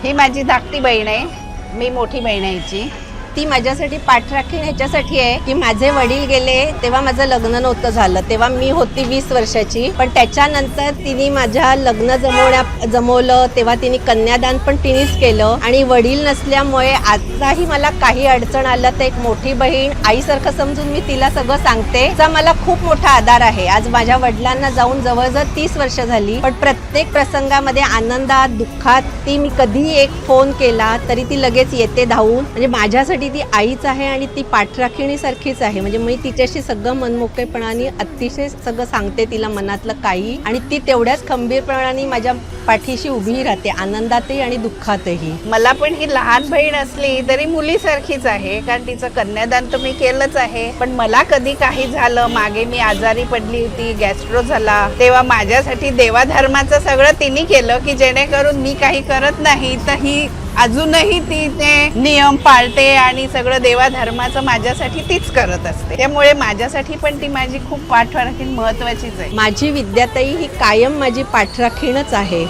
ही माझी धाकटी बहीण आहे, मी मोठी बहीण आहे हिची. ती माझ्यासाठी पाठराखीण ह्याच्यासाठी आहे की माझे वडील गेले तेव्हा माझं लग्न नव्हतं झालं, तेव्हा मी होती 20 वर्षाची. पण त्याच्यानंतर तिने माझ्या लग्न जमवलं, तेव्हा तिने कन्यादान पण तिनेच केलं. आणि वडील नसल्यामुळे आताही मला काही अडचण आलं तर एक मोठी बहीण आईसारखं समजून मी तिला सगळं सांगते. तिचा मला खूप मोठा आधार आहे. आज माझ्या वडिलांना जाऊन जवळजवळ 30 वर्ष झाली, पण प्रत्येक प्रसंगामध्ये आनंदात दुःखात ती मी कधीही एक फोन केला तरी ती लगेच येते धावून. म्हणजे माझ्यासाठी ती आईच आहे आणि ती पाठराखीणीसारखीच आहे. म्हणजे मी तिच्याशी सगळं मनमोकळेपणाने अतिशय सगळं सांगते तिला मनातलं काही, आणि ती तेवढ्याच खंबीरपणाने माझ्या पाठीशी उभी राहते, आनंदातही आणि दुःखातही. मला पण ही लहान बहीण असली तरी मुलीसारखीच आहे, कारण तिचं कन्यादान तर मी केलंच आहे. पण मला कधी काही झालं, मागे मी आजारी पडली होती, गॅस्ट्रो झाला, तेव्हा माझ्यासाठी देवाधर्माचं सगळं तिने केलं की जेणेकरून मी काही करत नाही तर ही अजूनही ती ते नियम पाळते आणि सगळं देवाधर्माचं माझ्यासाठी तीच करत असते. त्यामुळे माझ्यासाठी पण ती माझी खूप पाठराखीण महत्वाचीच आहे. माझी विद्याताई ही कायम माझी पाठराखीणच आहे.